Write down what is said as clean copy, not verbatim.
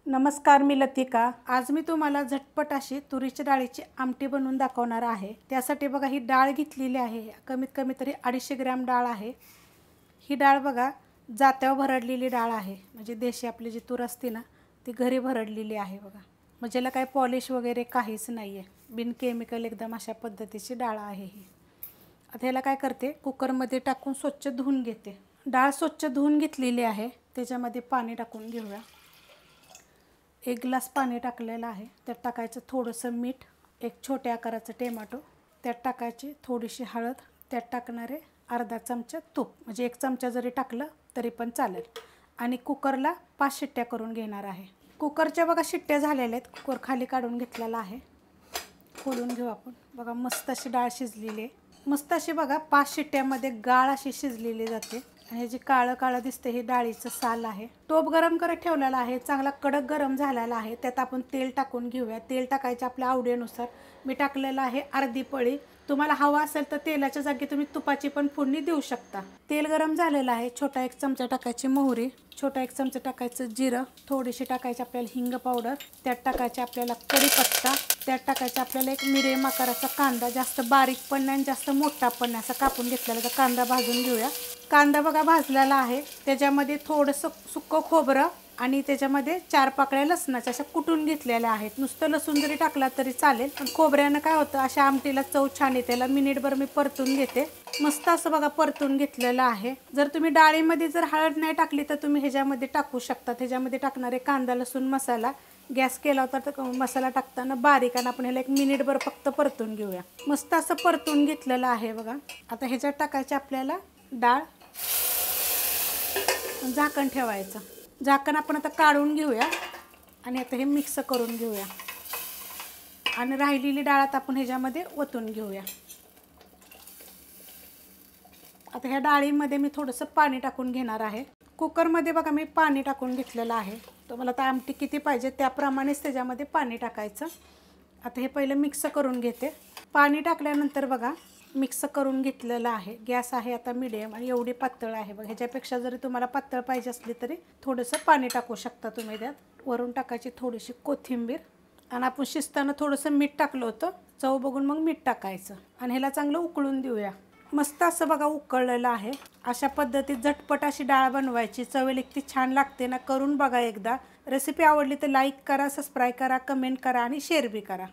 नमस्कार, मी लतिका। आज मी तुम्हाला झटपट अशी तुरीच्या डाळीची आमटी बनवून दाखवणार आहे। त्यासाठी बघा ही डाळ घेतलेली आहे, कमीत कमी तरी 250 ग्रॅम डाळ आहे। ही डाळ बघा जात्यावर भरडलेली डाळ आहे, म्हणजे देशी आपली जी तूर असते ना ती घरी भरडलेली आहे बघा। म्हणजे याला काय पॉलिश वगैरे काहीच नाही आहे, बिन केमिकल एकदम अशा पद्धतीची डाळ आहे ही। आता ह्याला काय करते, कुकरमध्ये टाकून स्वच्छ धुवून घेते। डाळ स्वच्छ धुवून घेतलेली आहे, त्याच्यामध्ये पाणी टाकून घेऊया। 1 ग्लास पाणी टाकलेलं आहे, त्यात टाकायचं थोडंसं मीठ, एक छोट्या आकाराचं टोमॅटो, त्यात टाकायची थोडीशी हळद, त्यात टाकणारे अर्धा चमचा तूप, म्हणजे 1 चमचा जरी टाकलं तरी पण चालेल। आणि कुकरला 5 शिट्ट्या करून घेणार आहे। कुकरच्या बघा शिट्ट्या झालेल्या आहेत, कुकर खाली काढून घेतलेला आहे। खोलून घेऊ आपण। बघा मस्त अशी डाळ शिजलेली आहे, मस्त अशी बघा 5 शिट्ट्यामध्ये गाळ अशी शिजलेली जाते। आणि हे जे काळं काळं दिसते हे डाळीचं साल आहे। टोप गरम करत ठेवलेला आहे, चांगला कडक गरम झालेला आहे। त्यात आपण तेल टाकून घेऊया। तेल टाकायचे आपल्या आवडीनुसार, मी टाकलेलं आहे अर्धी पळी। तुम्हाला हवा असेल तर तेलाच्या जागी तुम्ही तुपाची पण फोडणी देऊ शकता। तेल गरम झालेलं आहे, छोटा 1 चमचा टाकायची मोहरी, छोटा 1 चमचा टाकायचं जिरं, थोडीशी टाकायची आपल्याला हिंग पावडर, त्यात टाकायचे आपल्याला कढीपत्ता, त्यात टाकायचा आपल्याला एक मिडियम आकाराचा कांदा, जास्त बारीक पण नाही जास्त मोठा पण नाही, असा कापून घेतलेला कांदा भाजून घेऊया। कांदा बघा भाजलेला आहे, त्याच्यामध्ये थोडंसं सुक्कं खोबरं आणि त्याच्यामध्ये 4 पाकळ्या लसणाच्या अशा कुटून घेतलेल्या आहेत। नुसतं लसूण जरी टाकला तरी चालेल, पण खोबऱ्यानं काय होतं अशा आमटीला चव छान येते। त्याला मिनिटभर मी परतून घेते। मस्त असं बघा परतून घेतलेलं आहे। जर तुम्ही डाळीमध्ये जर हळद नाही टाकली तर तुम्ही ह्याच्यामध्ये टाकू शकता। ह्याच्यामध्ये टाकणारे कांदा लसूण मसाला, गॅस केला होता तर मसाला टाकताना बारीक, आणि आपण ह्याला 1 मिनिटभर फक्त परतून घेऊया। मस्त असं परतून घेतलेलं आहे बघा। आता ह्याच्यात टाकायचे आपल्याला डाळ, झाकण ठेवायचं। झाकण आपण आता काढून घेऊया आणि आता हे मिक्स करून घेऊया, आणि राहिलेली डाळ आता आपण ह्याच्यामध्ये ओतून घेऊया। आता ह्या डाळीमध्ये मी थोडंसं पाणी टाकून घेणार आहे। कुकरमध्ये बघा मी पाणी टाकून घेतलेलं आहे, तुम्हाला आता आमटी किती पाहिजे त्याप्रमाणेच त्याच्यामध्ये पाणी टाकायचं। आता हे पहिलं मिक्स करून घेते। पाणी टाकल्यानंतर बघा मिक्स करून घेतलेलं आहे। गॅस आहे आता मिडियम, आणि एवढी पातळ आहे बघा। ह्याच्यापेक्षा जरी तुम्हाला पातळ पाहिजे असली तरी थोडंसं पाणी टाकू शकता तुम्ही। त्यात वरून टाकायची थोडीशी कोथिंबीर, आणि आपण शिजताना थोडंसं मीठ टाकलं होतं, चव बघून मग मीठ टाकायचं, आणि ह्याला चांगलं उकळून देऊया। मस्त असं बघा उकळलेलं आहे। अशा पद्धतीत झटपट अशी डाळ बनवायची, चवेल इतकी छान लागते ना, करून बघा एकदा। रेसिपी आवडली तर लाईक करा, सबस्क्राईब करा, कमेंट करा आणि शेअर बी करा।